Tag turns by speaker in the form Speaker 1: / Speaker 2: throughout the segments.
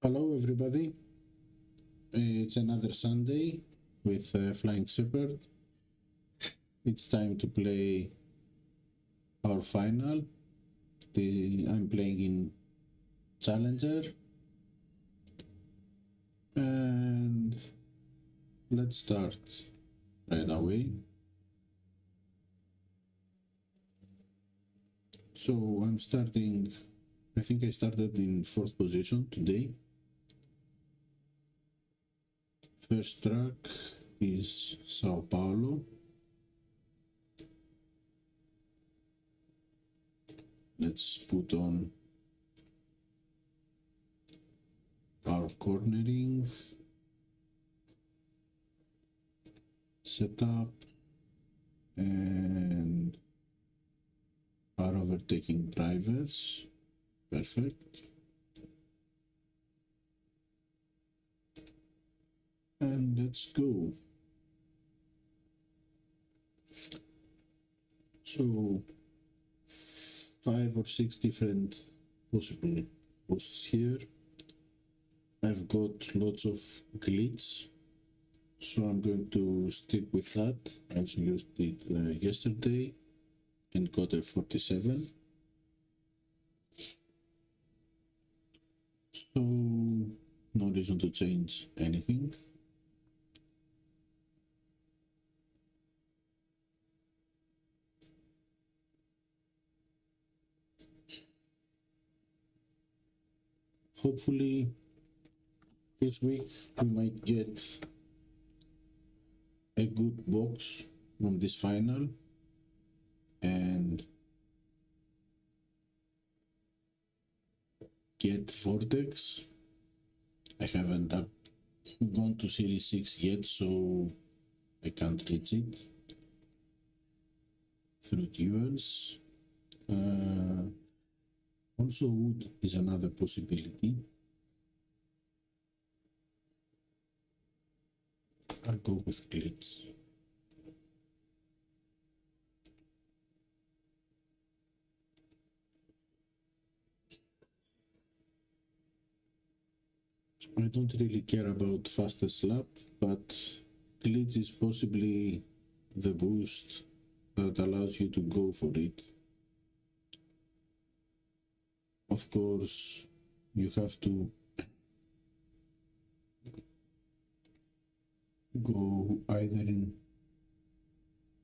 Speaker 1: Hello, everybody. It's another Sunday with Flying Shepherd. It's time to play our final. I'm playing in Challenger. And let's start right away. So I'm starting, I think I started in 4th position today. First track is Sao Paulo. Let's put on our cornering, setup, and our overtaking drivers. Perfect. And let's go. So 5 or 6 different possible posts here. I've got lots of glitch, so I'm going to stick with that. I also used it yesterday and got a 47. So no reason to change anything. Hopefully this week we might get a good box from this final and get Vortex. I haven't gone to Series 6 yet, so I can't reach it through duels. Also wood is another possibility. I'll go with glitch. I don't really care about fastest lap, but glitch is possibly the boost that allows you to go for it. Of course, you have to go either in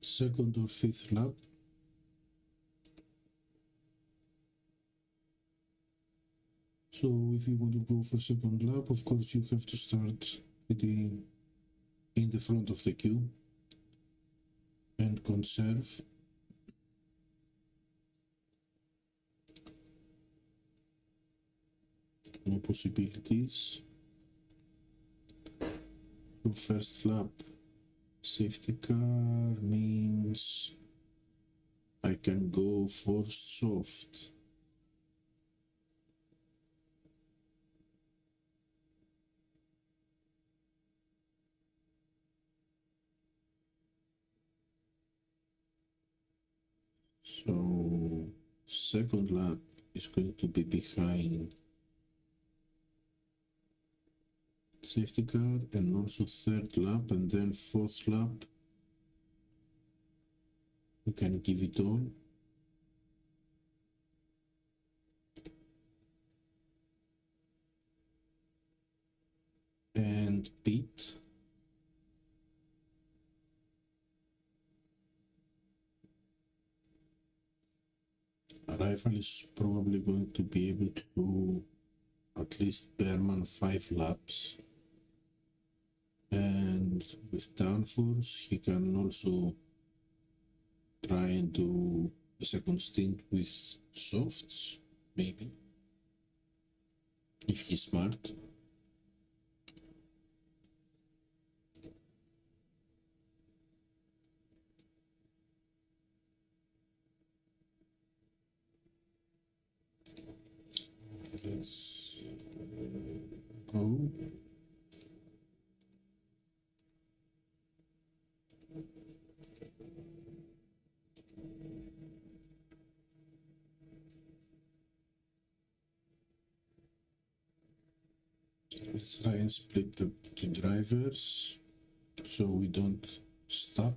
Speaker 1: 2nd or 5th lap. So if you want to go for 2nd lap, of course you have to start pretty in the front of the queue and conserve. No possibilities. So first lap safety car means I can go forced soft. So 2nd lap is going to be behind safety car, and also 3rd lap, and then 4th lap you can give it all. And pit. Rifle is probably going to be able to do at least Berman 5 laps, and with downforce he can also try and do a 2nd stint with softs, maybe, if he's smart. Let's go. Let's try and split the two drivers so we don't stuck.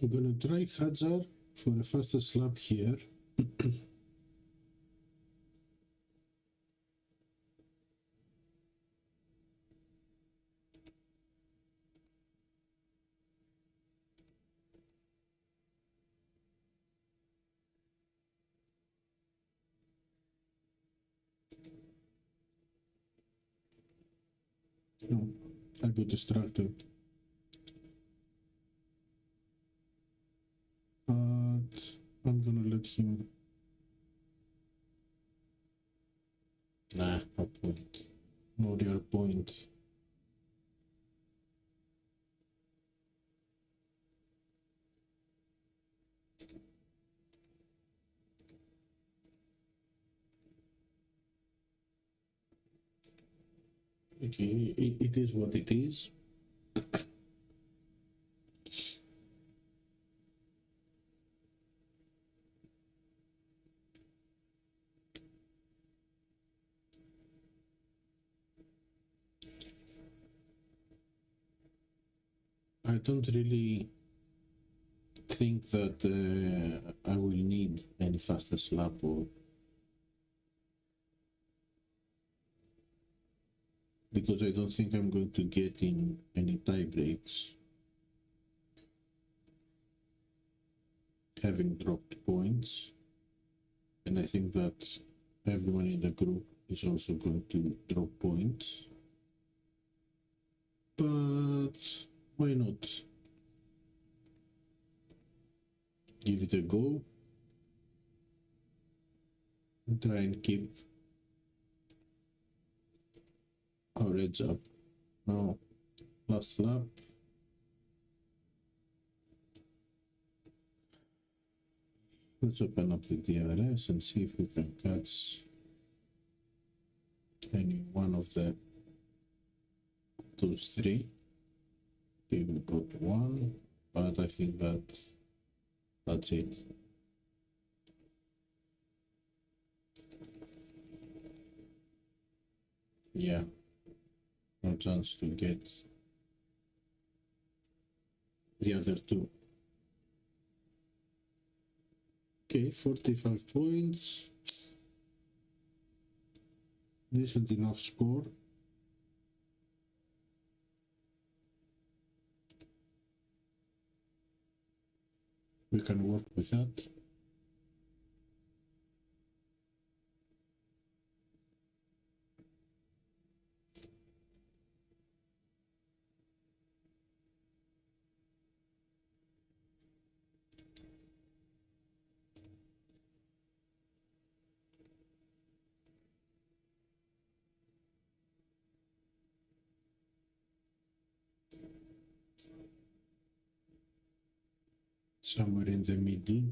Speaker 1: I'm gonna try Hajar for a faster slap here. Oh, I got distracted. But I'm gonna let him. Nah, no point. No real point. Okay, it is what it is. I don't really think that I will need any faster slap or because I don't think I'm going to get in any tie breaks having dropped points, and I think that everyone in the group is also going to drop points, but why not give it a go and try and keep our edge up. Now last lap. Let's open up the DRS and see if we can catch any one of those three. Okay, we got one, but I think that's it. Yeah, no chance to get the other two. Okay, 45 points. Decent enough score. We can work with that. Somewhere in the middle.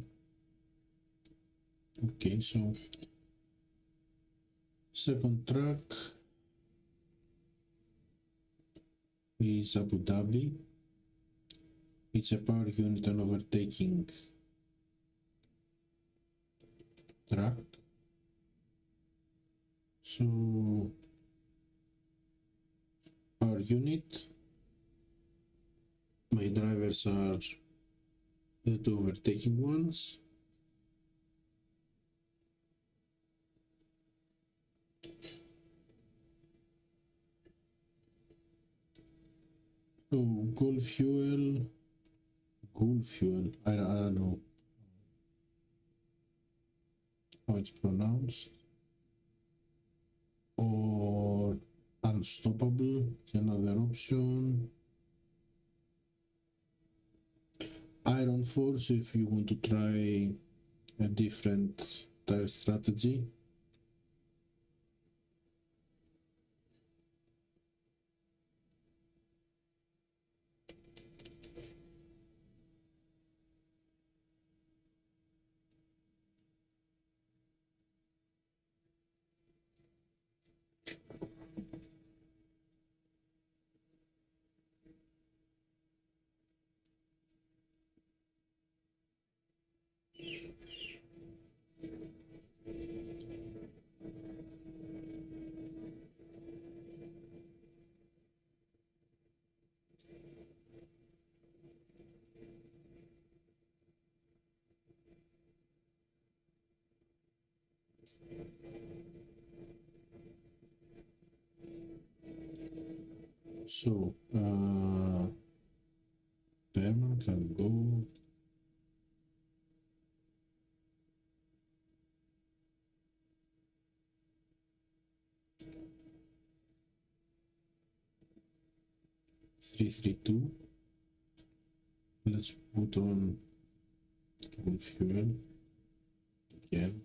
Speaker 1: Okay, so second track is Abu Dhabi. It's a power unit and overtaking track. So power unit, my drivers are the two overtaking ones. So Gulf fuel, I don't know how it's pronounced, or unstoppable is another option. Iron Force if you want to try a different tire strategy. So, Berman can go. Three, 2. Let's put on fuel again.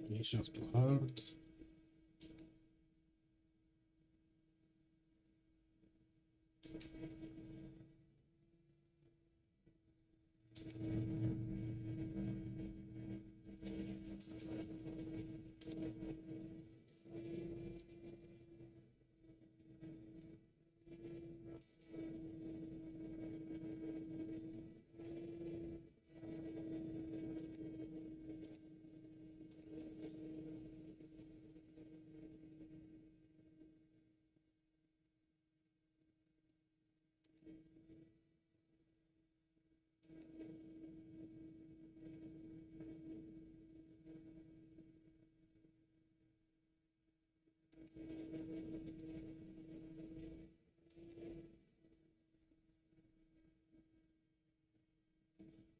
Speaker 1: Okay, shaft to hard.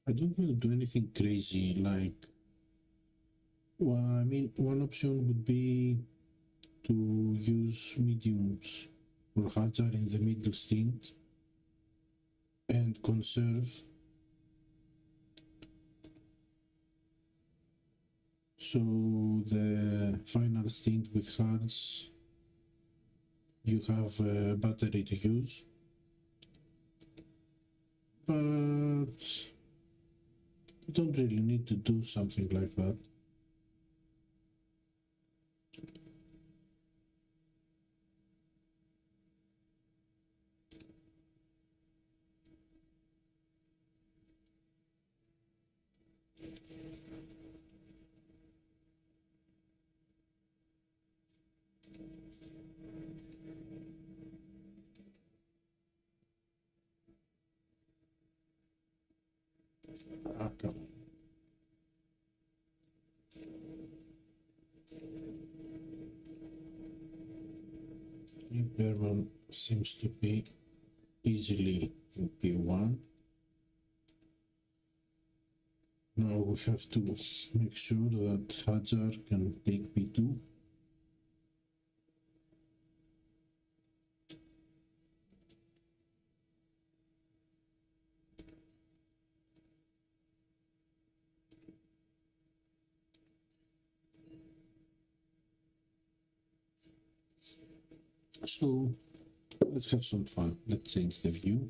Speaker 1: I don't want to do anything crazy like, well, I mean, one option would be to use mediums or Hajar in the middle stint and conserve. So the final stint with hards, you have a battery to use, but you don't really need to do something like that. Come on. Berman seems to be easily in P1. Now we have to make sure that Hajar can take P2. So let's have some fun. Let's change the view.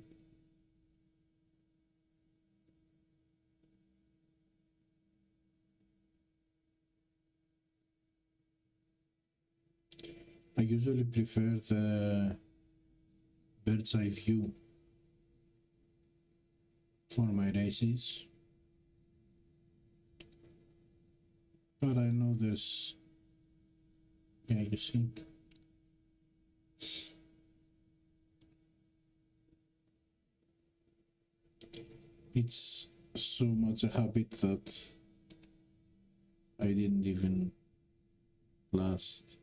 Speaker 1: I usually prefer the bird's eye view for my races, but I know there's, yeah, you see, it's so much a habit that I didn't even last.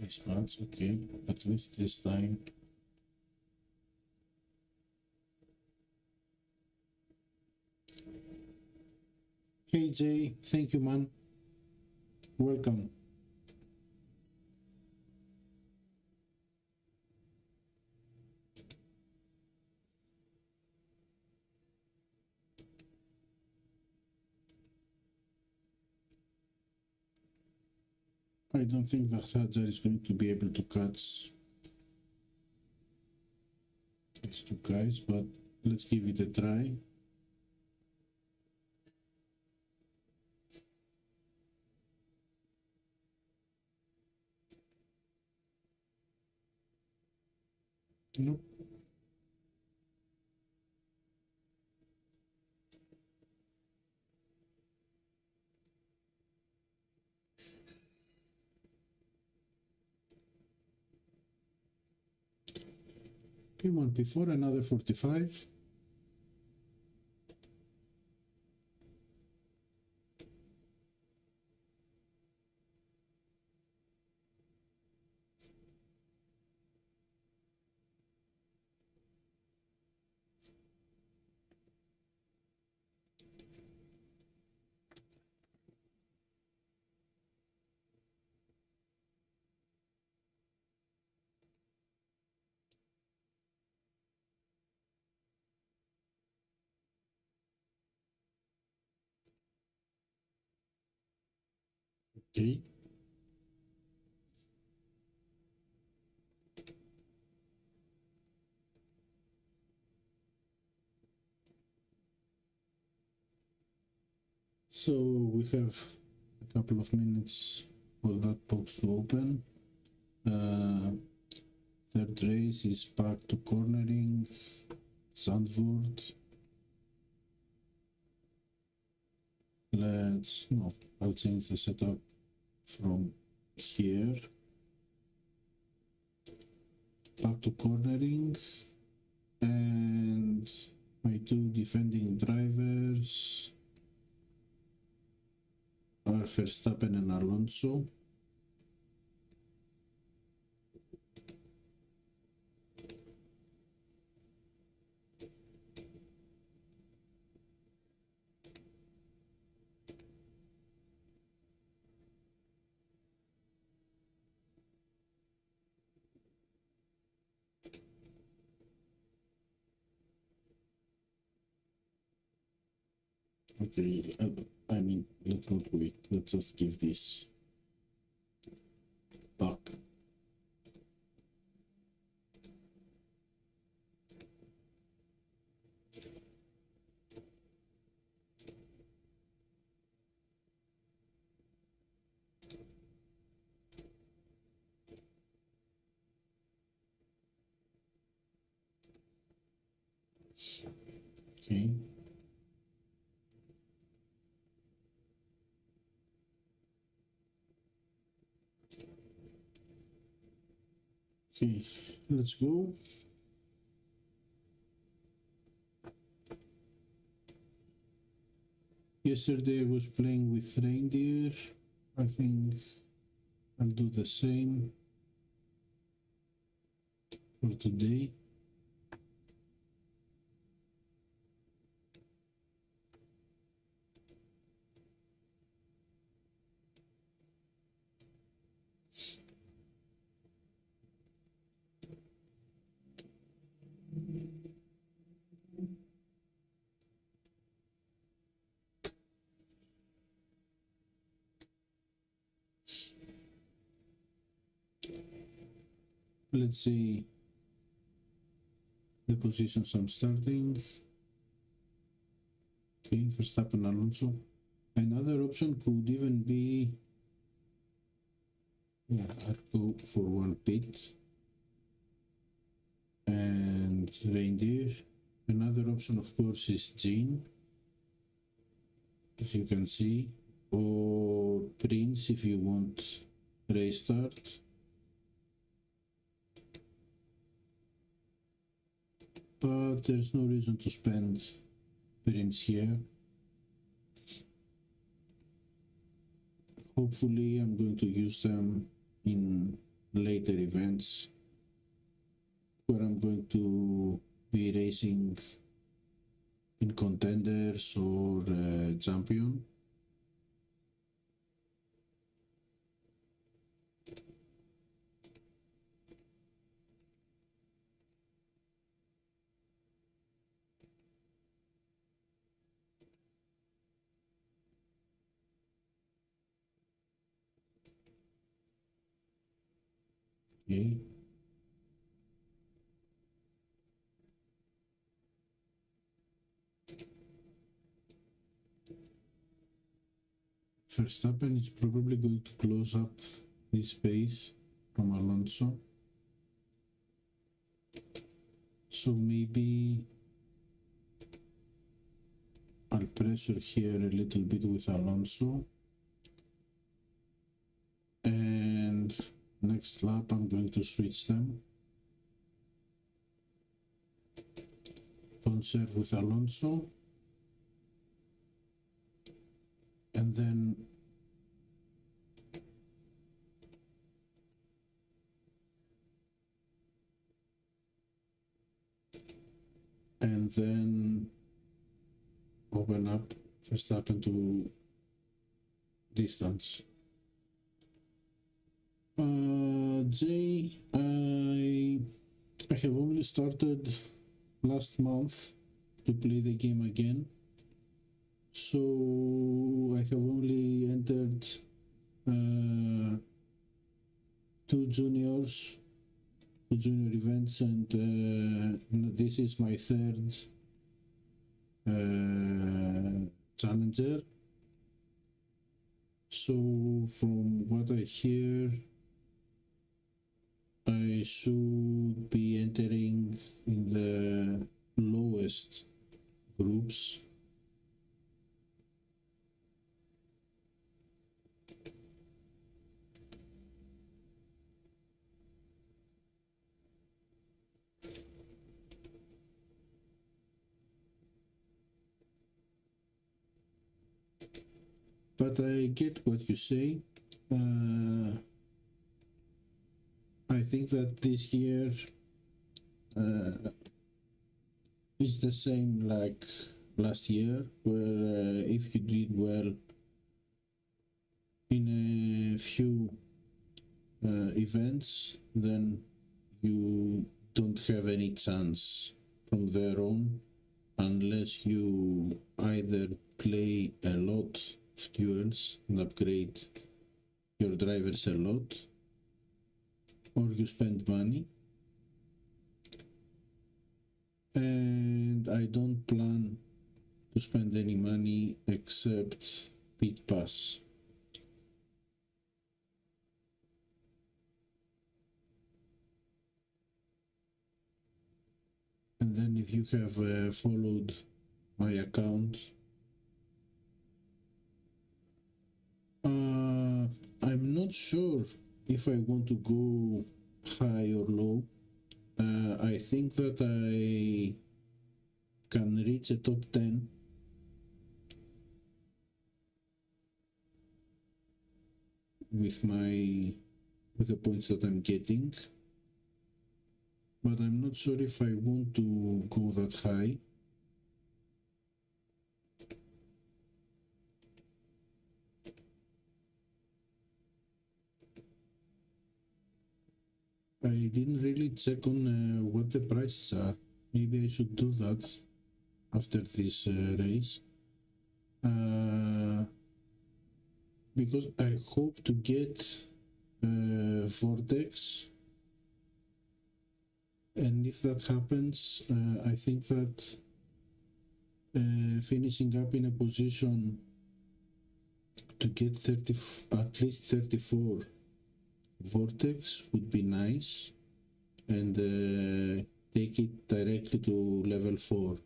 Speaker 1: this much, okay, at least this time. Hey Jay, thank you man. Welcome. I don't think that Hajar is going to be able to catch these two guys, but let's give it a try. Nope. P1, P4, another 45. Okay. So we have a couple of minutes for that box to open. Third race is back to cornering, Zandvoort. I'll change the setup from here. Back to cornering, and my two defending drivers are Verstappen and Alonso. Okay, I mean, let's not wait. Let's just give this back. Okay. Okay, let's go. Yesterday I was playing with reindeer. I think I'll do the same for today. Let's see the positions I'm starting. Okay, Verstappen, Alonso. Another option could even be, yeah, I'd go for one pit and reindeer. Another option, of course, is Jean, as you can see, or Prince if you want race start. But there's no reason to spend Prince here. Hopefully I'm going to use them in later events where I'm going to be racing in contenders or champion. Okay. Verstappen is probably going to close up this space from Alonso. So maybe I'll pressure here a little bit with Alonso. And next lap I'm going to switch them. Conserve with Alonso. And then open up Verstappen to distance. Jay, I have only started last month to play the game again, so I have only entered two junior events, and this is my third challenger. So from what I hear, I should be entering in the lowest groups. But I get what you say. I think that this year is the same like last year, where if you did well in a few events, then you don't have any chance from there on, unless you either play a lot of duels and upgrade your drivers a lot, or you spend money. And I don't plan to spend any money except pit pass. And then if you have followed my account, I'm not sure if I want to go high or low. I think that I can reach a top 10 with the points that I'm getting, but I'm not sure if I want to go that high. I didn't really check on what the prices are. Maybe I should do that after this race. Because I hope to get Vortex, and if that happens, I think that finishing up in a position to get at least 34 Vortex would be nice, and take it directly to level 4.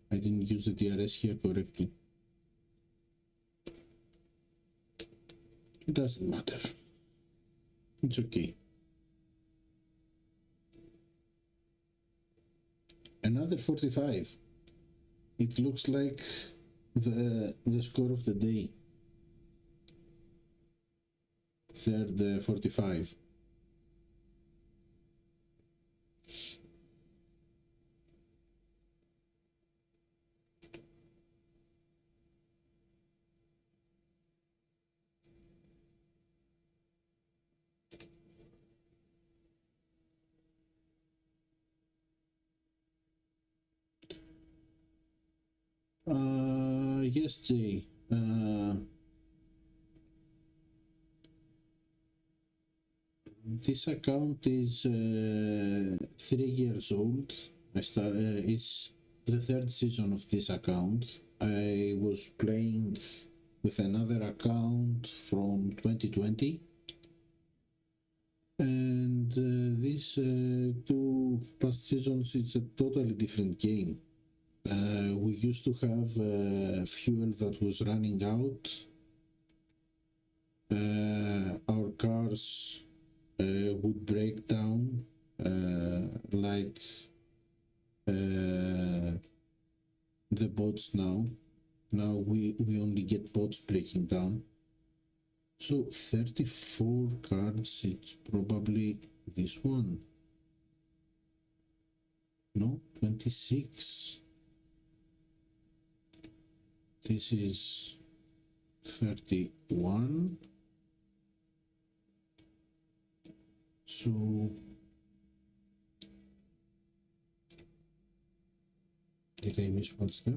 Speaker 1: I didn't use the DRS here correctly. It doesn't matter. It's okay. Another 45. It looks like the score of the day. Third 45. Yes, Jay. This account is 3 years old. It's the third season of this account. I was playing with another account from 2020, and these two past seasons, it's a totally different game. We used to have fuel that was running out. Our cars would break down like the bots now. Now we only get bots breaking down. So 34 cards, it's probably this one. No, 26. This is 31. So did I miss one step?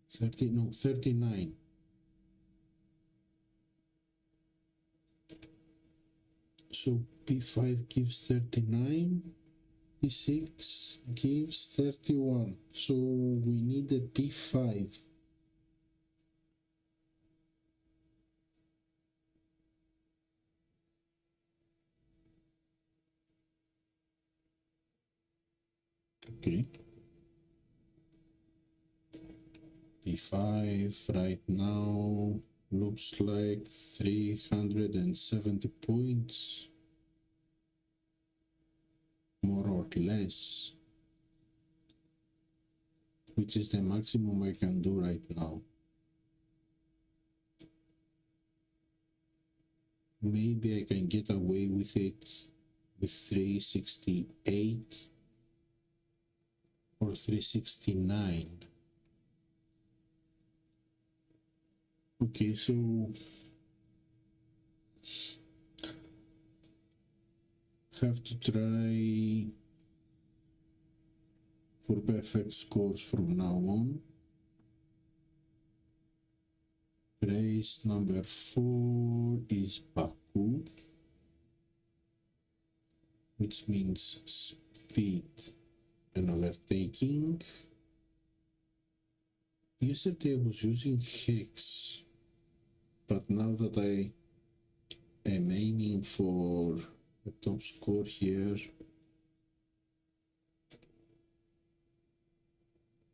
Speaker 1: 39. So P5 gives 39, P6 gives 31. So we need a P5. Okay. P5 right now looks like 370 points, more or less, which is the maximum I can do right now. Maybe I can get away with it with 368 or 369. Okay, so have to try for perfect scores from now on. Race number 4 is Baku, which means speed and overtaking. Yesterday I was using Hex, but now that I am aiming for a top score here,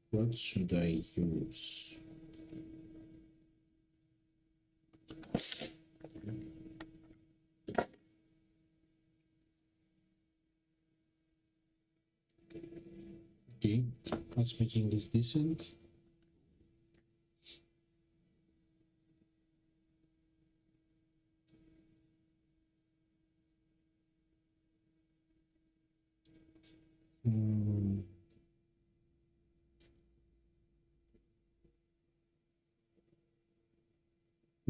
Speaker 1: what should I use? Okay, matchmaking is decent.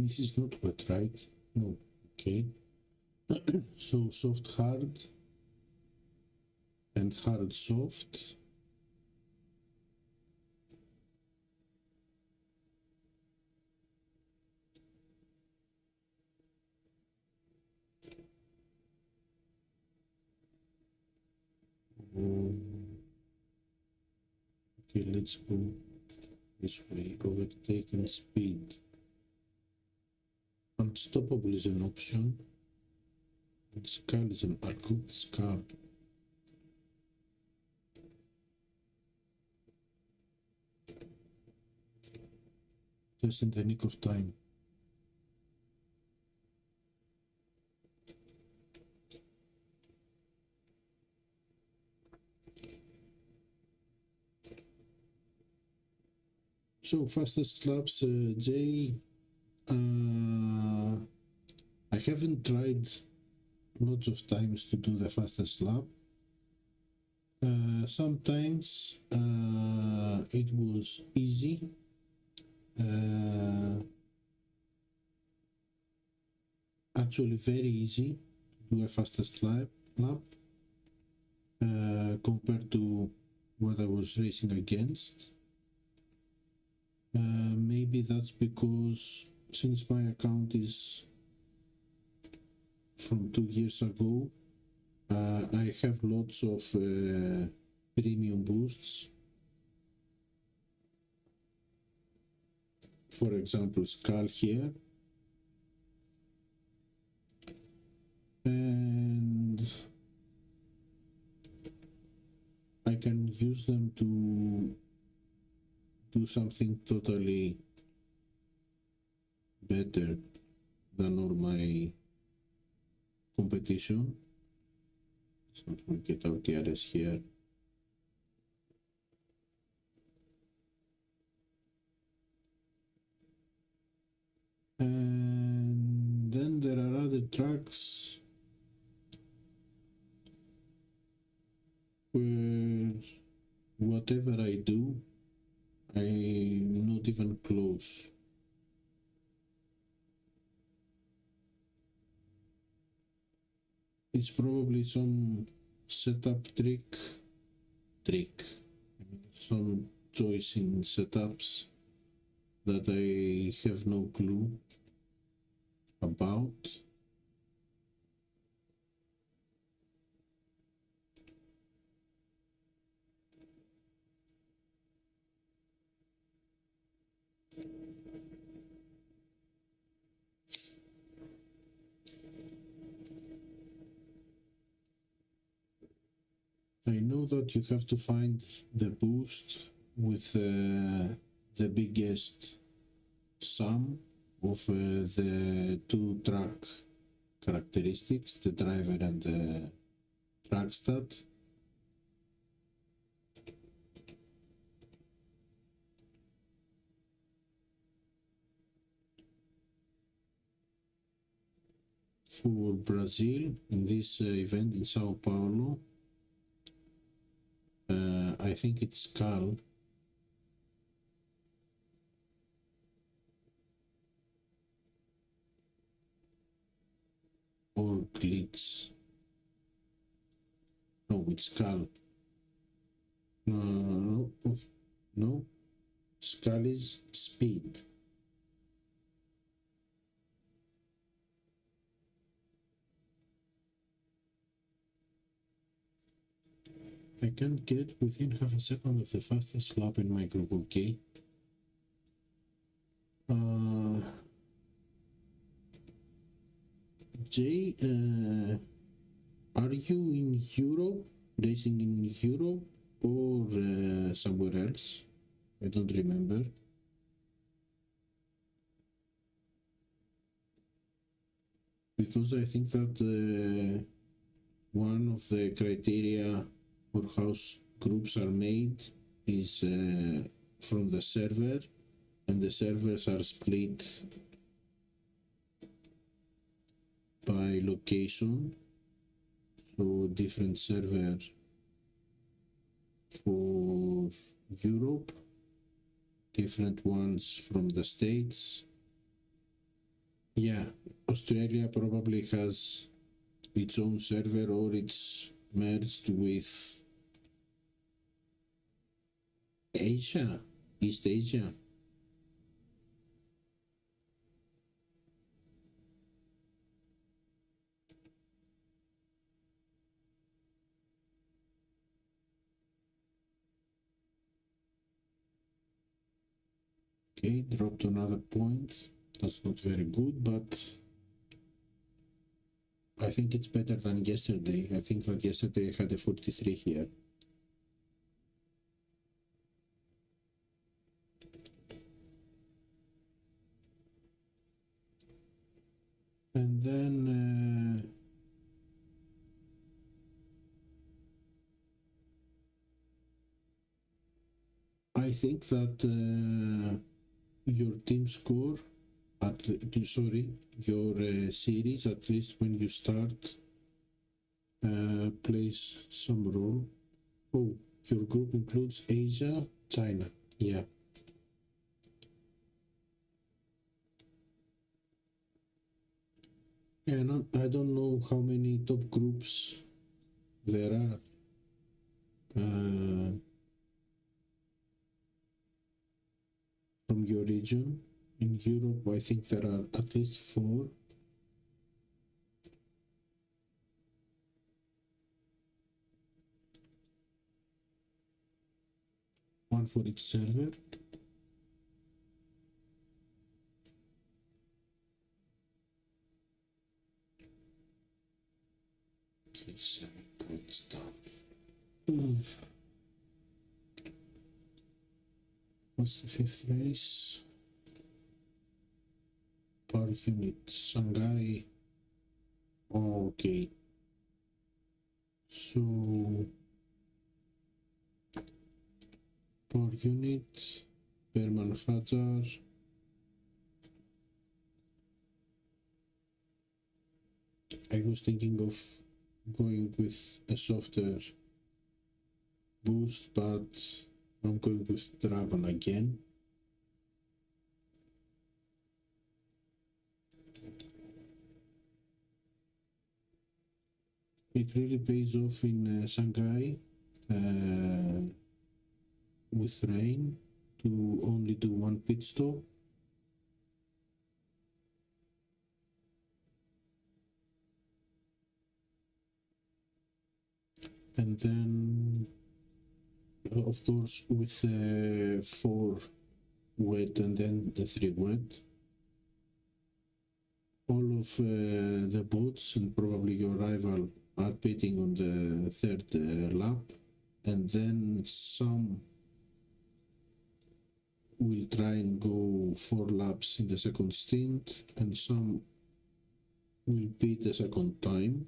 Speaker 1: This is not wet, right? No. Okay. So soft hard and hard soft. Okay, let's go this way. Overtake and speed. Unstoppable is an option. And Skull is an good card. Just in the nick of time. So fastest slabs, Jay. I haven't tried lots of times to do the fastest slab. Sometimes it was easy. Actually very easy to do a fastest lap compared to what I was racing against. Maybe that's because since my account is from 2 years ago, I have lots of premium boosts. For example, Skull here. And I can use them to do something totally better than all my competition. Let's not forget our TRS here. And then there are other tracks where whatever I do, I'm not even close. It's probably some setup trick, some choice in setups that I have no clue about. I know that you have to find the boost with the biggest sum of the two track characteristics, the driver and the track stat. For Brazil, in this event in Sao Paulo, I think it's Cal. Or glitch. No, it's Cal. No. Skull is speed. I can get within half a second of the fastest lap in my group, okay? Jay, are you in Europe, racing in Europe, or somewhere else? I don't remember. Because I think that one of the criteria for how groups are made is from the server, and the servers are split by location, so different server for Europe, different ones from the States. Yeah, Australia probably has its own server, or it's merged with Asia, East Asia. Okay, dropped another point. That's not very good, but I think it's better than yesterday. I think that yesterday I had a 43 here. And then I think that your team score, your series, at least when you start, plays some role. Oh, your group includes Asia, China. Yeah. And I don't know how many top groups there are. From your region. In Europe, I think there are at least 4. One for each server. Okay, 7 points down. What's the 5th race? Per unit, Shanghai. Okay. So per unit, Berman Hajar. I was thinking of going with a softer boost, but I'm going with Dragon again. It really pays off in Shanghai with rain to only do 1 pit stop. And then, of course, with 4 wet and then the 3 wet, all of the boats and probably your rival are pitting on the 3rd lap, and then some will try and go 4 laps in the 2nd stint, and some will pit a 2nd time.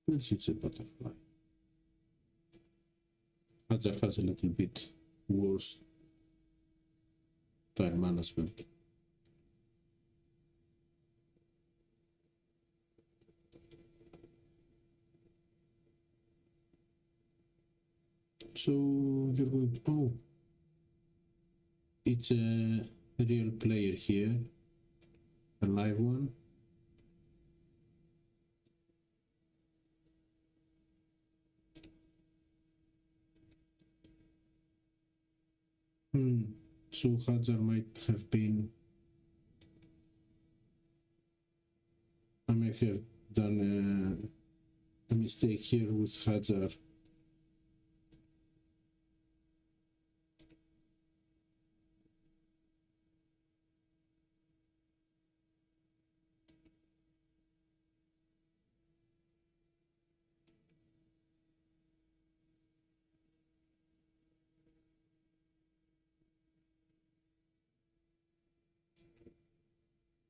Speaker 1: Let's use a butterfly. Hajar has a little bit worse tire management. So you're going to, oh, it's a real player here, a live one. So Hajar might have been, I might have done a mistake here with Hajar.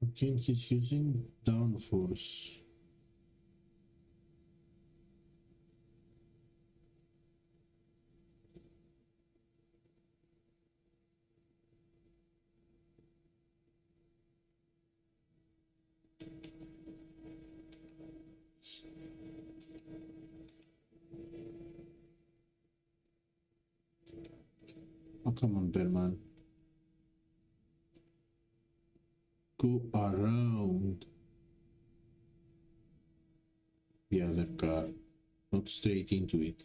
Speaker 1: Okay, he's using downforce. Oh, come on, Berman. Go around the other car, not straight into it.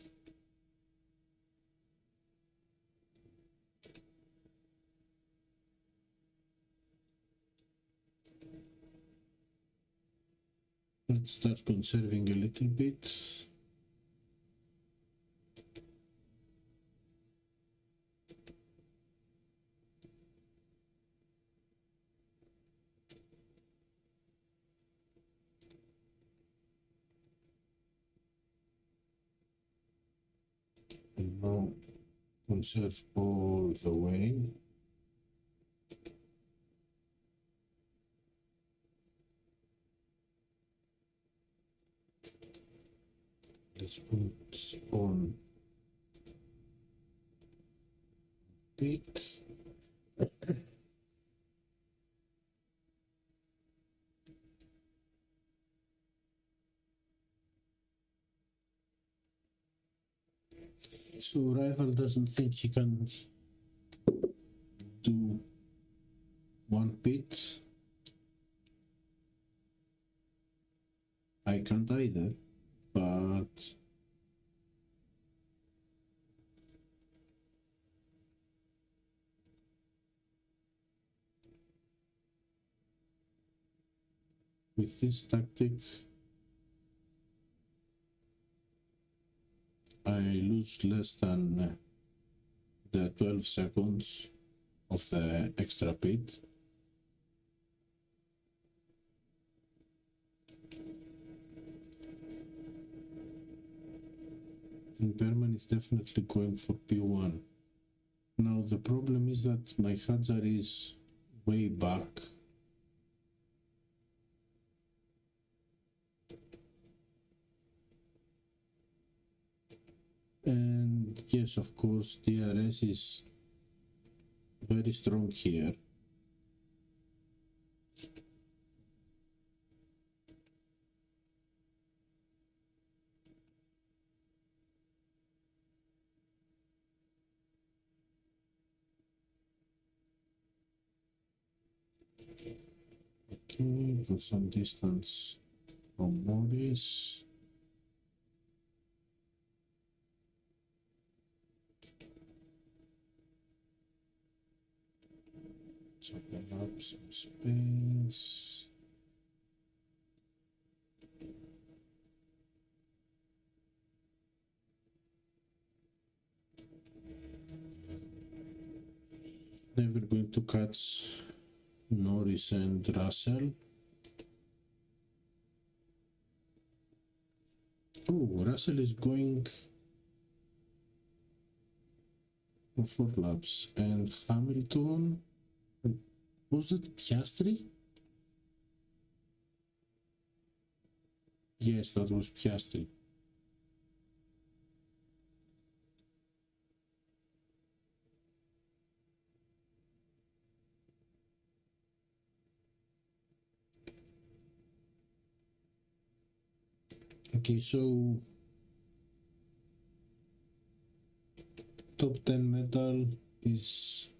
Speaker 1: Let's start conserving a little bit. And now conserve all the way. let's put on bit. So rival doesn't think he can do one bit. I can't either, but with this tactic I lose less than the 12 seconds of the extra bit. And Berman is definitely going for P1. Now the problem is that my Hajar is way back. And yes, of course, DRS is very strong here. Okay, got some distance from Morris. Open up some space. Never going to catch Norris and Russell. Oh, Russell is going for 4 laps, and Hamilton, was it Piastri? Yes, that was Piastri. Okay, so top 10 medal is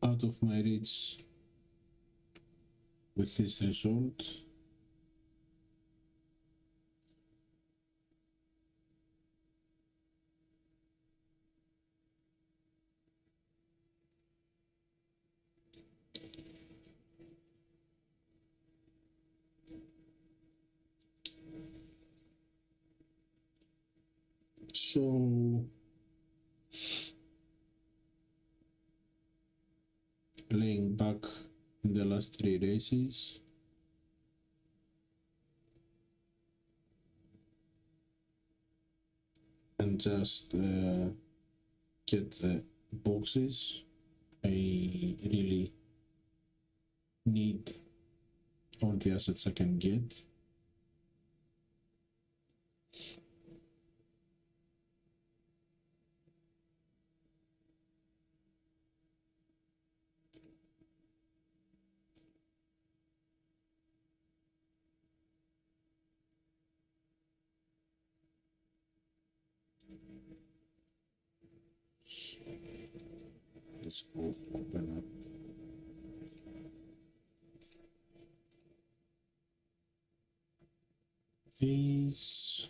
Speaker 1: out of my reach with this result. So laying back in the last 3 races, and just get the boxes. I really need all the assets I can get. Let's go open up these.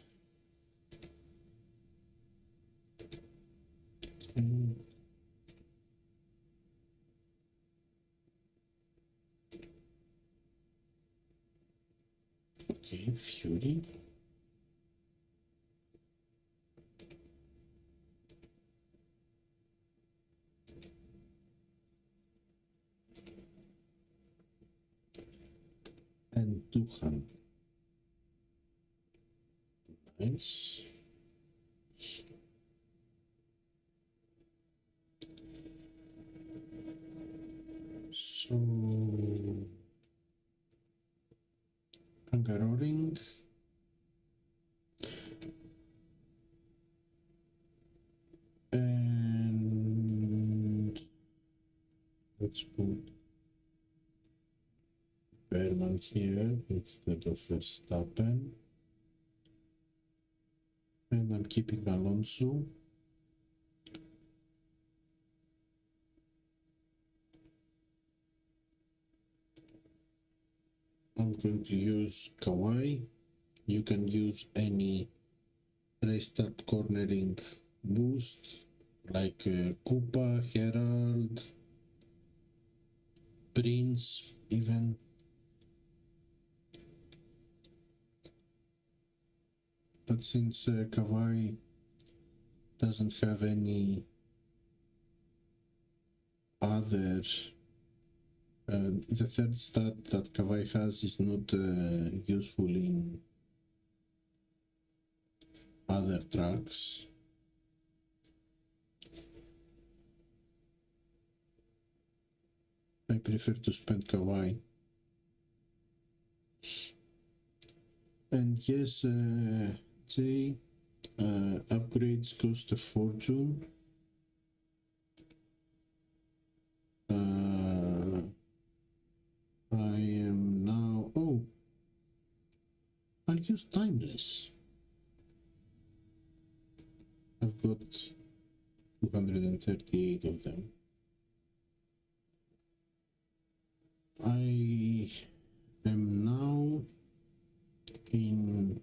Speaker 1: Okay, Fury. And Duhan. Nice. So Hungaroring. let's put Berman here instead of Verstappen. And I'm keeping Alonso. I'm going to use Kawhi. You can use any restart cornering boost like Koopa, Herald, Prince even. But since Kawhi doesn't have any other, the third stat that Kawhi has is not useful in other tracks. I prefer to spend Kawhi. And yes, Jay, upgrades cost a fortune. I am now, I'll use Timeless. I've got 238 of them. I am now in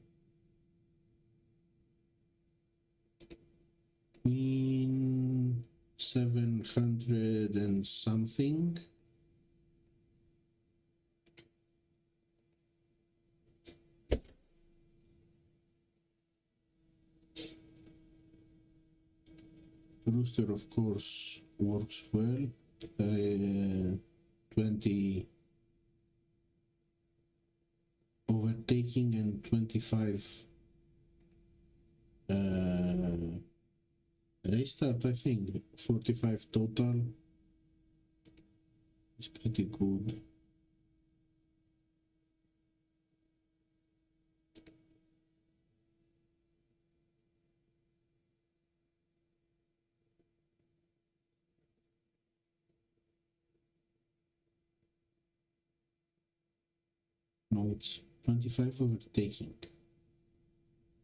Speaker 1: 700 and something. Rooster of course works well. 20 overtaking and 25 restart. I think 45 total is pretty good. No, it's 25 overtaking,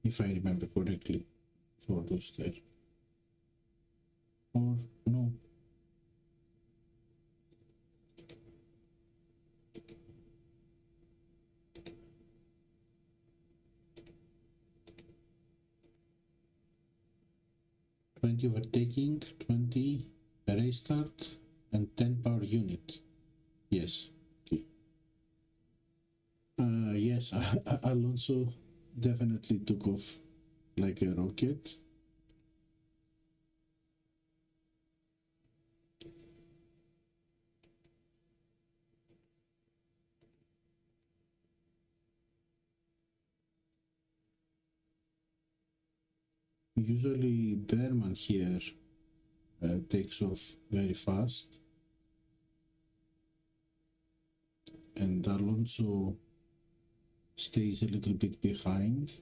Speaker 1: if I remember correctly, for Rooster. Or no. Overtaking, 20 restart, and 10 power unit. Yes. Okay. Yes, Alonso definitely took off like a rocket. Usually Berman here takes off very fast, and Alonso stays a little bit behind.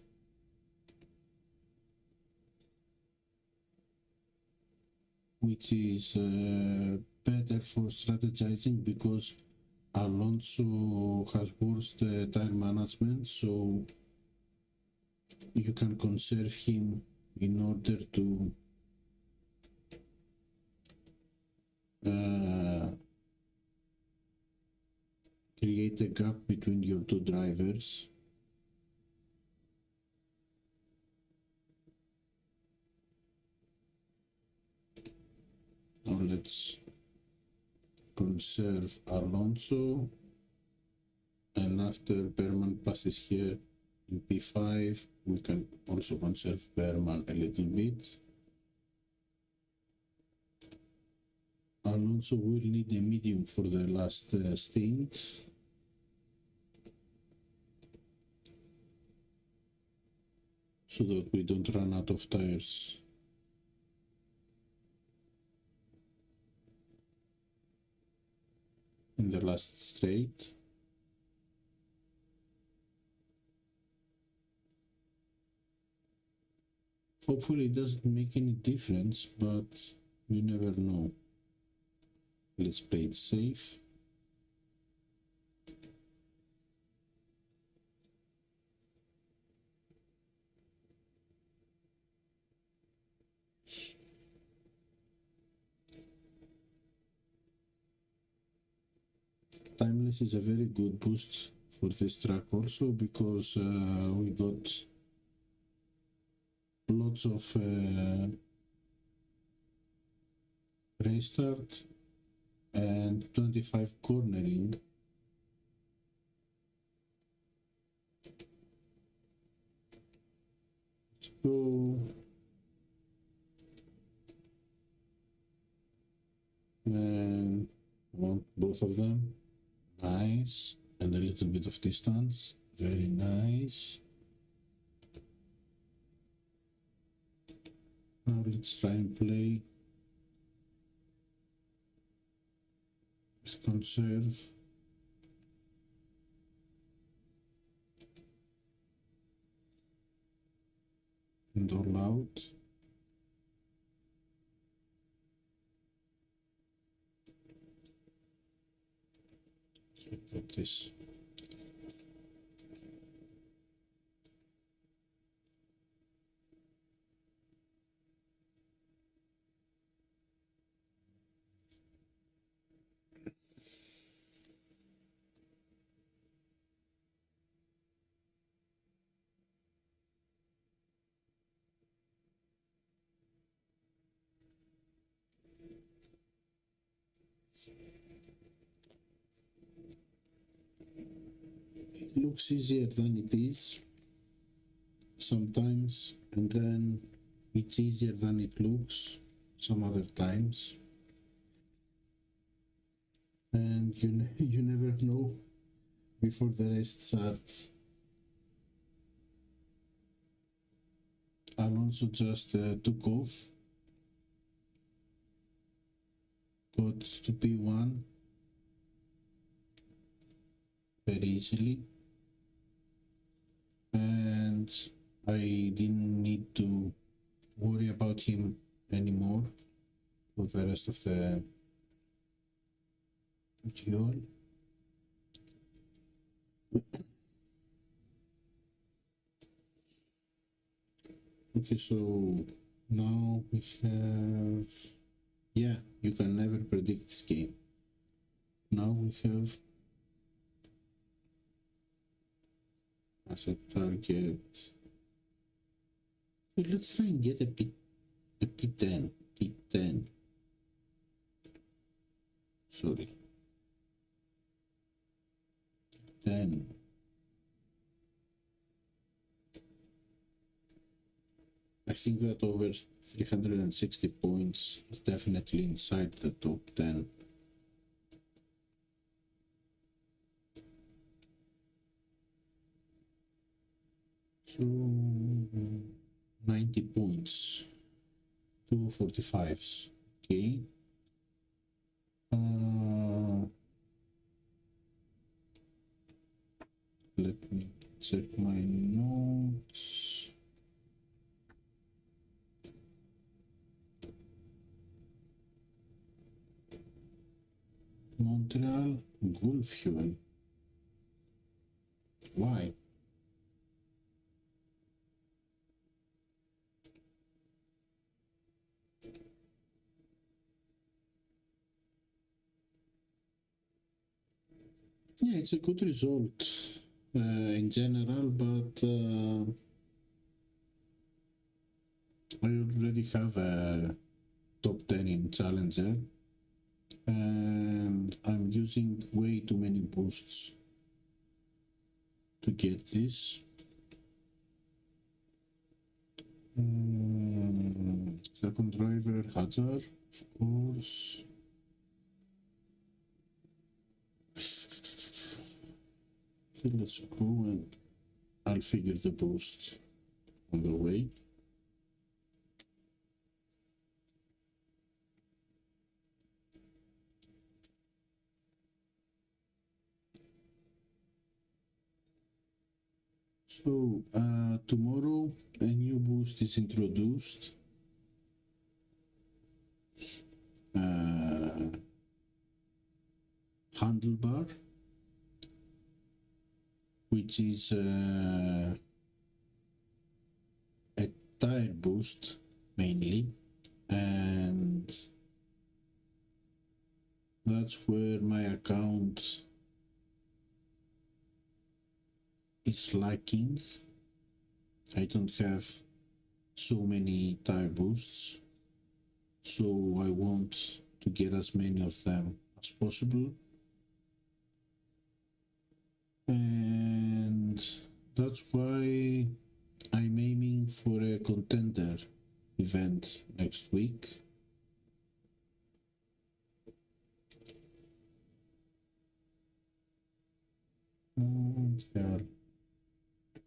Speaker 1: Which is better for strategizing because Alonso has worse tire management, so you can conserve him in order to create a gap between your two drivers. Now let's conserve Alonso, and after Berman passes here in P5, we can also conserve Berman a little bit. Alonso will need a medium for the last stint. So that we don't run out of tires. In the last straight. Hopefully it doesn't make any difference, but you never know. let's play it safe. Timeless is a very good boost for this track also, because we got lots of restart and 25 cornering. Let's go. And I want both of them. Nice. And a little bit of distance. Very nice. Now let's try and play with conserve. And all out. Got this. It looks easier than it is sometimes, and then it's easier than it looks some other times, and you never know before the rest starts. Alonso just took off, got to P1 very easily, and I didn't need to worry about him anymore for the rest of the duel. Okay, so now we have, yeah, you can never predict this game. Now we have as a target. Okay, let's try and get a P10. P10. Sorry. 10. I think that over 360 points is definitely inside the top 10. So 90 points, 245s, okay. Let me check my notes. Montreal Gulf Fuel. Why? Yeah, it's a good result in general, but I already have a top 10 in Challenger, and I'm using way too many boosts to get this. Second driver, Hajar, of course. Okay, let's go and I'll figure the boost on the way. So tomorrow a new boost is introduced. handlebar, which is a tire boost mainly, and that's where my account is lacking. I don't have so many tire boosts, so I want to get as many of them as possible, and that's why I'm aiming for a contender event next week. And there.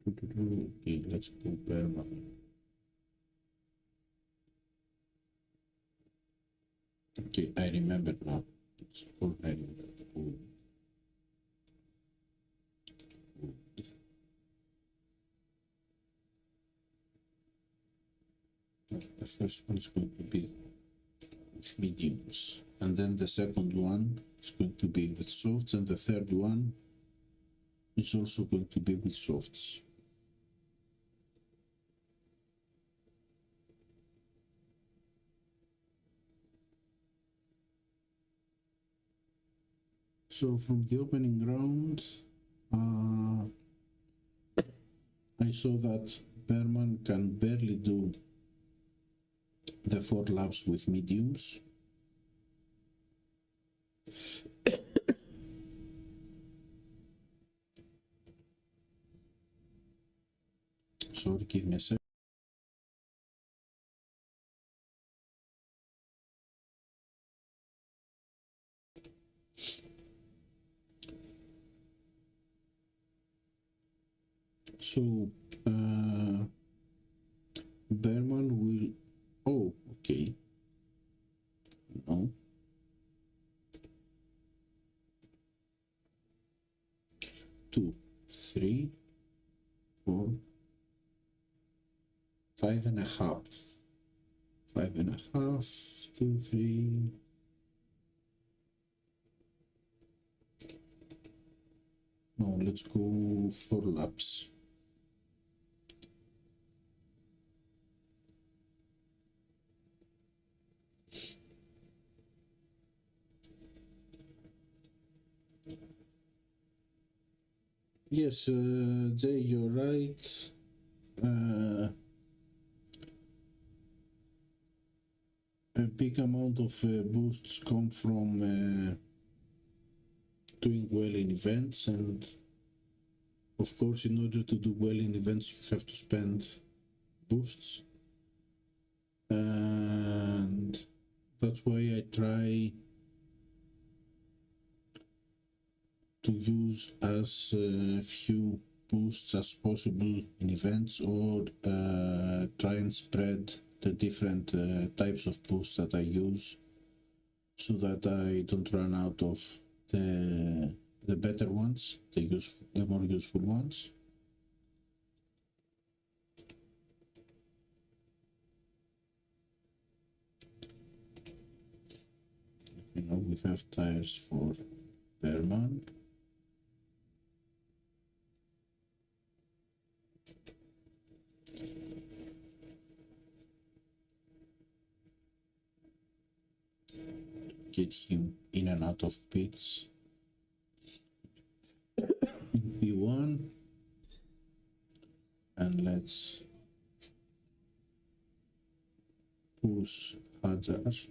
Speaker 1: Okay, let's go Berman. Okay, I remember now. It's called the first one is going to be with mediums, and then the second one is going to be with softs, and the third one is also going to be with softs. So from the opening round, I saw that Berman can barely do the 4 laps with mediums. Sorry, give me a sec. So Berman will, oh, okay, no, 2, 3, 4, 5.5, 5.5, 2, 3. No, let's go 4 laps. Yes, Jay, you're right. A big amount of boosts come from doing well in events, and of course, in order to do well in events, you have to spend boosts, and that's why I try to use as few boosts as possible in events, or try and spread the different types of boosts that I use, so that I don't run out of the better ones, the more useful ones. You know, we have tires for Berman. Get him in and out of pits in P1, and let's push Hajar.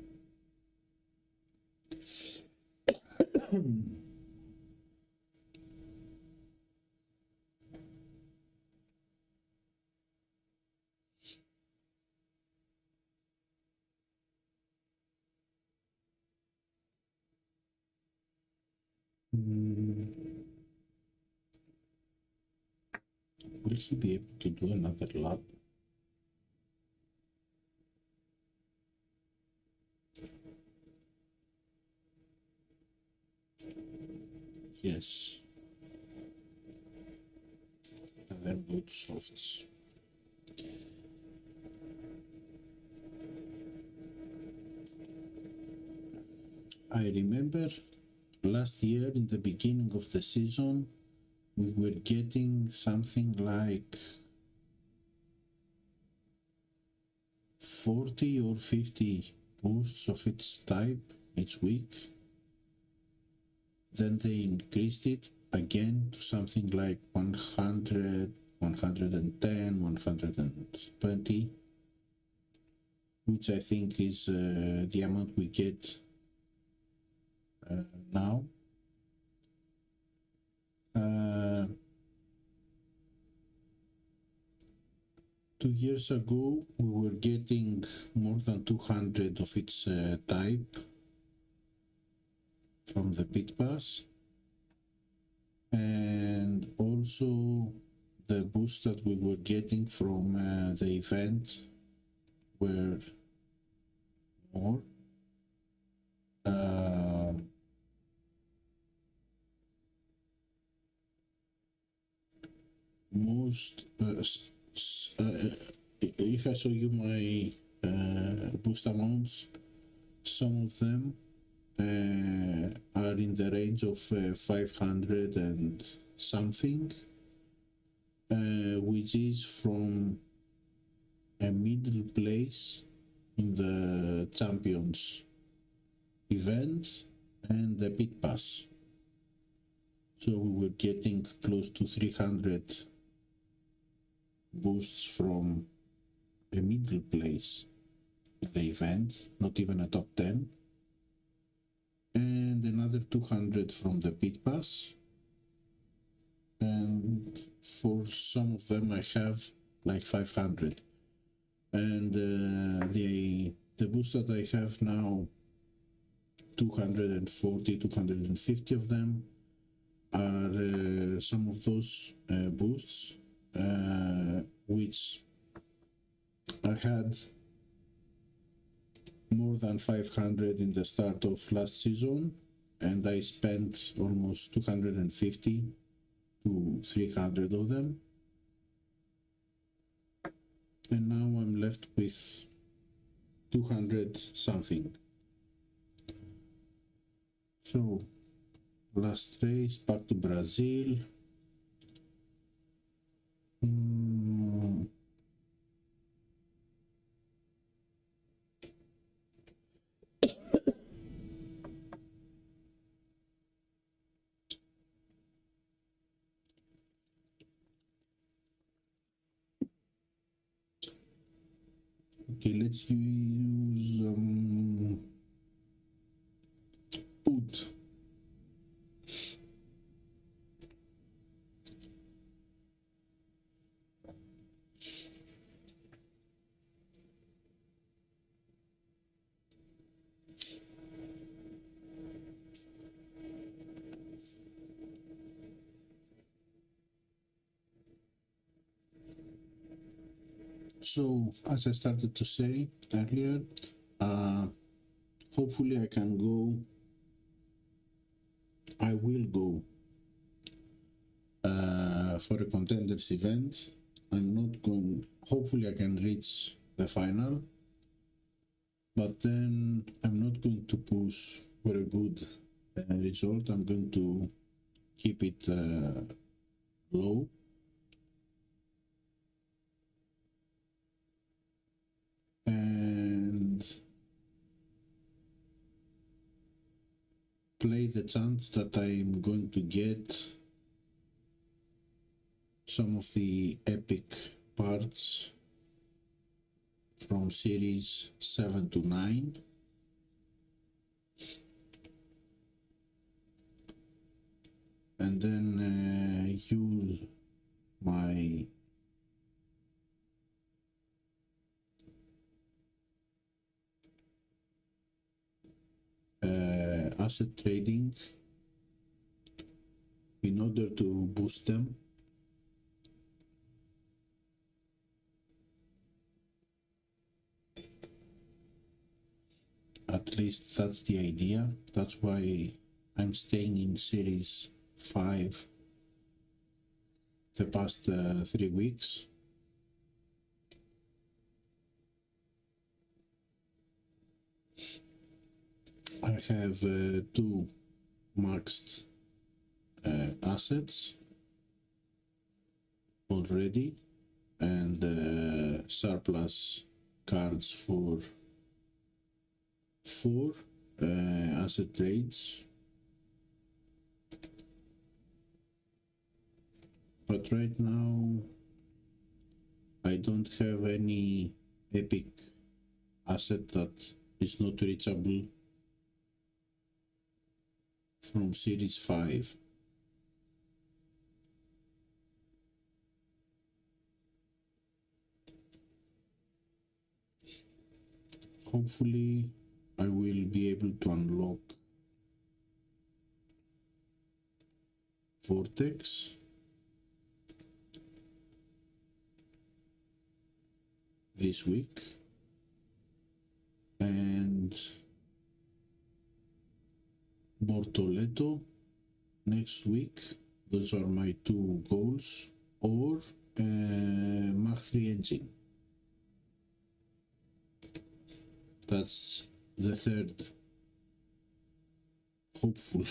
Speaker 1: Will he be able to do another lap? Yes. And then go to softs. I remember last year in the beginning of the season we were getting something like 40 or 50 boosts of its type each week. Then they increased it again to something like 100, 110, 120, which I think is the amount we get now. 2 years ago we were getting more than 200 of its type from the pit pass, and also the boosts that we were getting from the event were more. Most if I show you my boost amounts, some of them are in the range of 500 and something, which is from a middle place in the Champions event and the pit pass. So we were getting close to 300 boosts from a middle place in the event, not even a top 10, and another 200 from the pit pass, and for some of them I have like 500, and the boost that I have now, 240, 250 of them are some of those boosts which I had more than 500 in the start of last season, and I spent almost 250 to 300 of them, and now I'm left with 200 something. So last race, back to Brazil. Okay, let's use wood. So, as I started to say earlier, hopefully I will go for a contenders event. I'm not going, hopefully I can reach the final, but then I'm not going to push for a good result. I'm going to keep it low. And play the chance that I'm going to get some of the epic parts from series 7 to 9. And then use my asset trading in order to boost them. At least that's the idea. That's why I'm staying in series 5 the past 3 weeks. I have 2 maxed assets already, and surplus cards for 4 asset trades. But right now I don't have any epic asset that is not reachable from series 5. Hopefully I will be able to unlock Vortex this week, and Bortoleto next week. Those are my 2 goals, or Mach 3 engine. That's the third hopeful.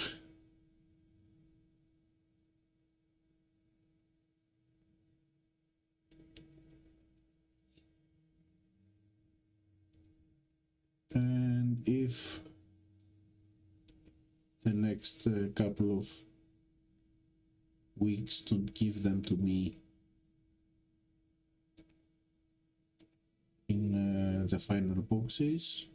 Speaker 1: And if the next couple of weeks don't give them to me in the final boxes,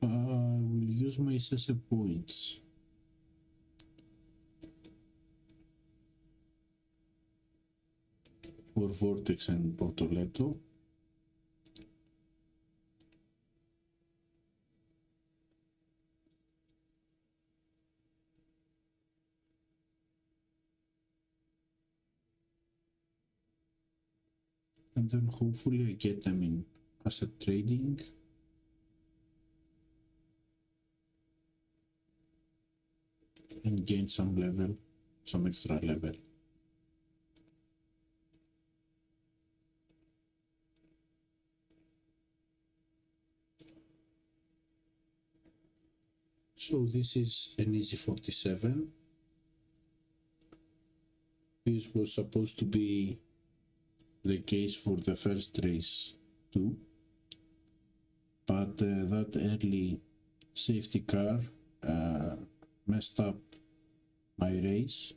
Speaker 1: I will use my SSE points for Vortex and Bortoleto. And then hopefully I get them in asset trading. And gain some level, some extra level. So this is an easy 47. This was supposed to be the case for the first race too, but that early safety car messed up my race.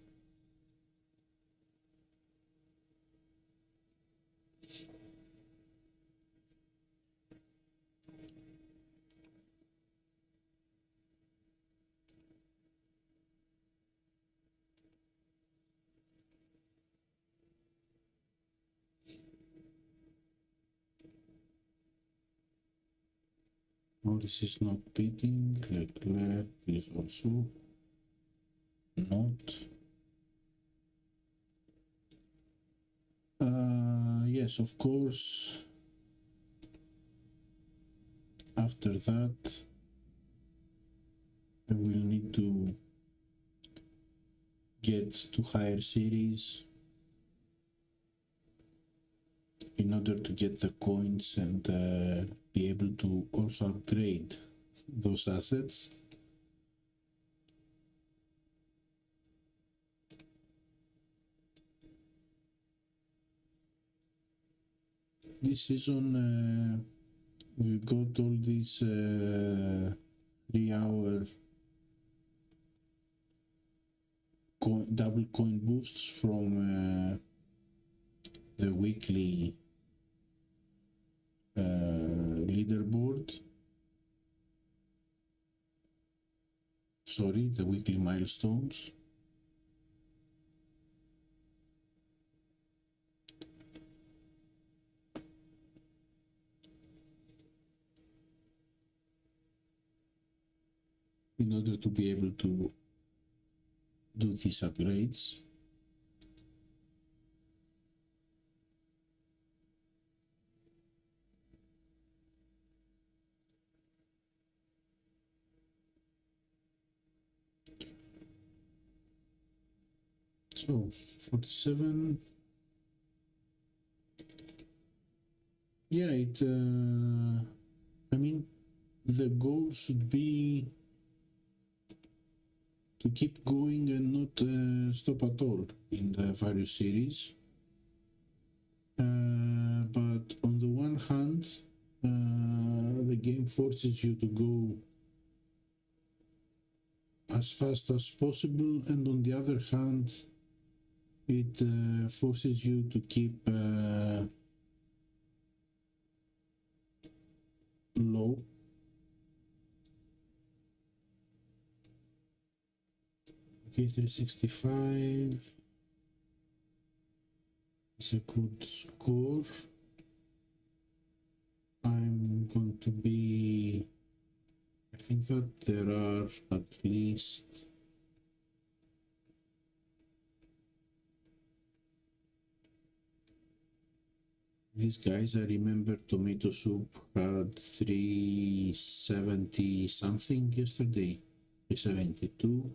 Speaker 1: Norris is not beating, Leclerc is also not. Yes, of course, after that I will need to get to higher series in order to get the coins and be able to also upgrade those assets. This season we got all these 3-hour double coin boosts from the weekly leaderboard. Sorry, the weekly milestones. In order to be able to do these upgrades. So 47. Yeah, I mean, the goal should be to keep going and not stop at all in the various series. But on the one hand, the game forces you to go as fast as possible, and on the other hand, it forces you to keep low. Okay, 365 is a good score. I'm going to be, I think that there are at least these guys. I remember Tomato Soup had 370 something yesterday, 372.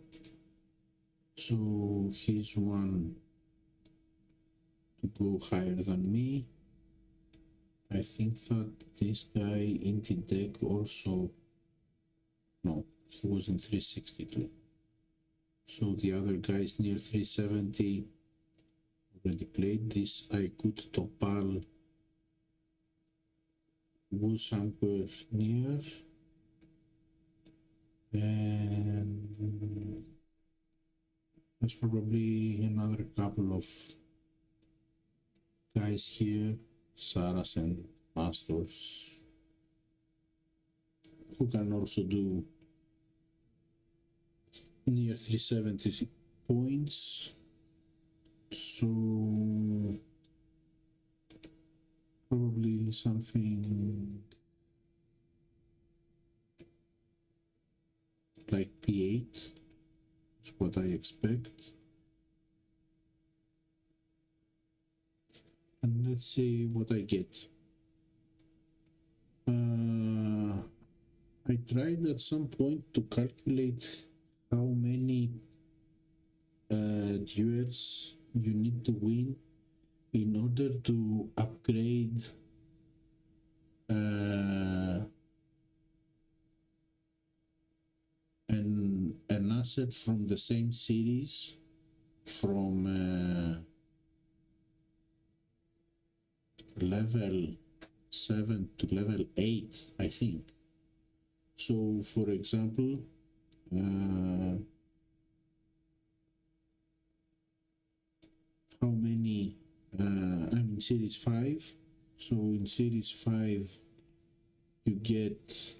Speaker 1: So he's one to go higher than me. I think that this guy Inti Deck also, no, he was in 362. So the other guys near 370 already played. This I could Topal was somewhere near, and there's probably another couple of guys here, Saras and Masters, who can also do near 370 points. So probably something like P8 is what I expect. And let's see what I get. I tried at some point to calculate how many duels you need to win in order to upgrade an asset from the same series from level 7 to level 8, I think. So for example, how many I'm in series 5, so in series 5 you get,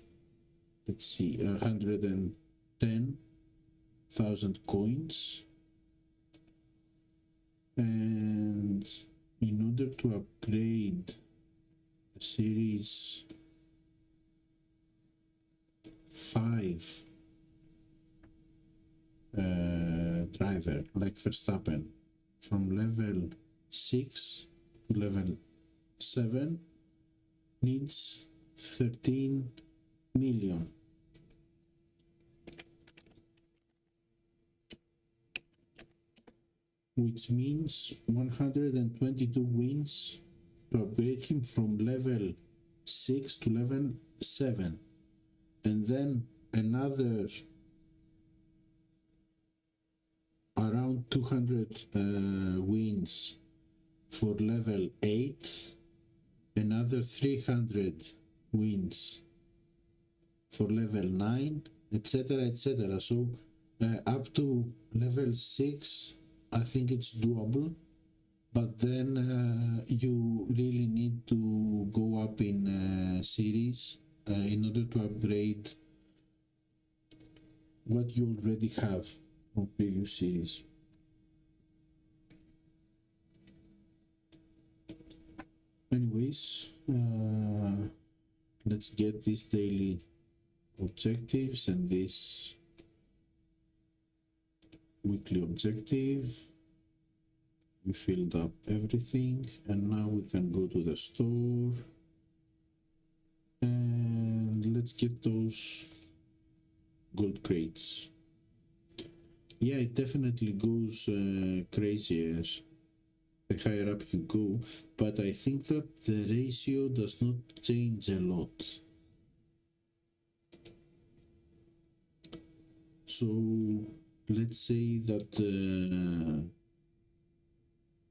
Speaker 1: let's see, 110,000 coins, and in order to upgrade series 5 driver like Verstappen from level 6 to level 7 needs 13 million. Which means 122 wins to upgrade him from level 6 to level 7. And then another around 200 wins for level 8, another 300 wins for level 9, etc, etc. So up to level 6 I think it's doable, but then you really need to go up in series in order to upgrade what you already have from previous series. Anyways, let's get these daily objectives and this weekly objective. We filled up everything, and now we can go to the store and let's get those gold crates. Yeah, it definitely goes crazier the higher up you go, but I think that the ratio does not change a lot. So let's say that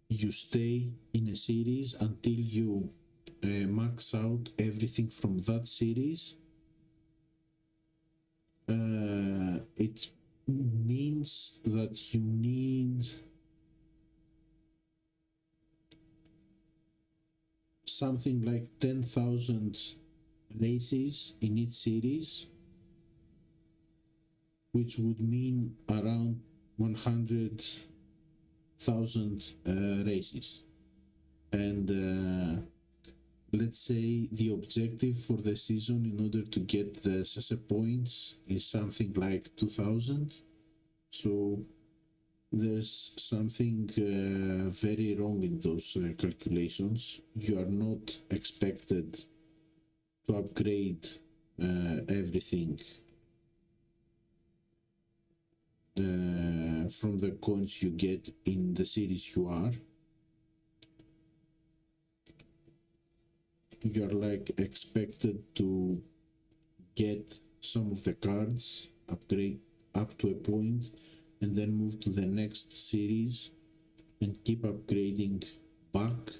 Speaker 1: you stay in a series until you max out everything from that series. It means that you need something like 10,000 races in each series, which would mean around 100,000 races. And let's say the objective for the season in order to get the SSE points is something like 2,000. So there's something very wrong in those calculations. You are not expected to upgrade everything from the coins you get in the series you are. You're like expected to get some of the cards, upgrade up to a point, and then move to the next series and keep upgrading back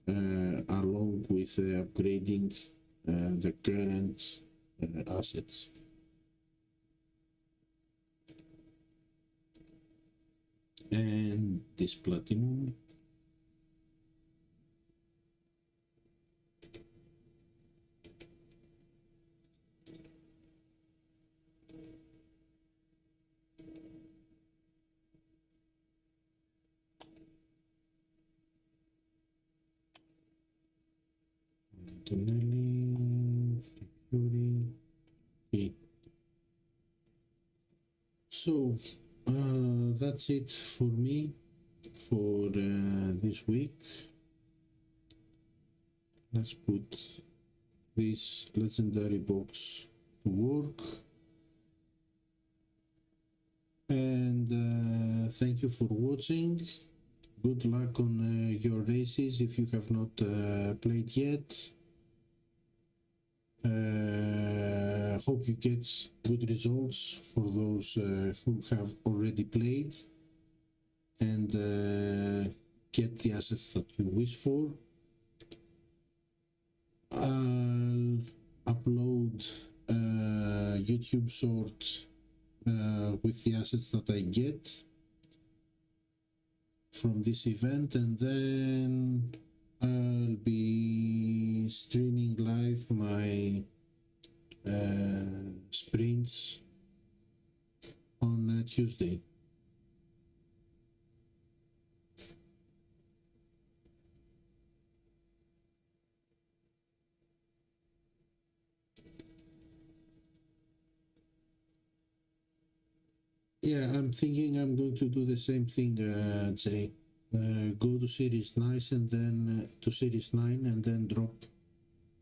Speaker 1: along with upgrading the current assets. And this platinum. Antonelli, Fury. Okay. So that's it for me for this week. Let's put this legendary box to work. And thank you for watching. Good luck on your races if you have not played yet. Hope you get good results for those who have already played, and get the assets that you wish for. I'll upload a YouTube short with the assets that I get from this event, and then I'll be streaming live my sprints on Tuesday. Yeah, I'm thinking I'm going to do the same thing, Jay. Go to Series 9 and then to Series 9 and then drop.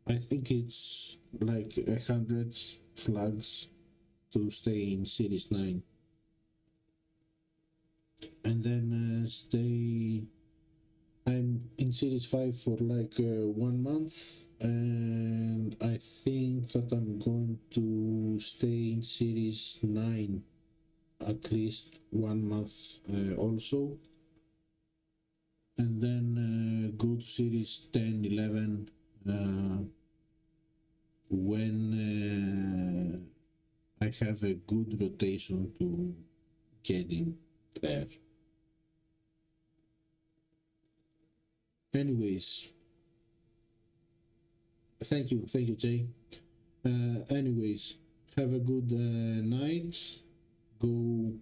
Speaker 1: I think it's like 100 flags to stay in Series 9. And then stay. I'm in Series 5 for like 1 month, and I think that I'm going to stay in Series 9 at least 1 month also, and then go to Series 10, 11 when I have a good rotation to get in there. Anyways, thank you Jay. Anyways, have a good night. Go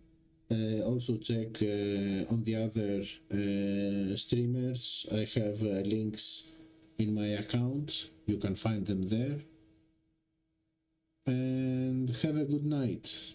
Speaker 1: also check on the other streamers. I have links in my account. You can find them there. And have a good night.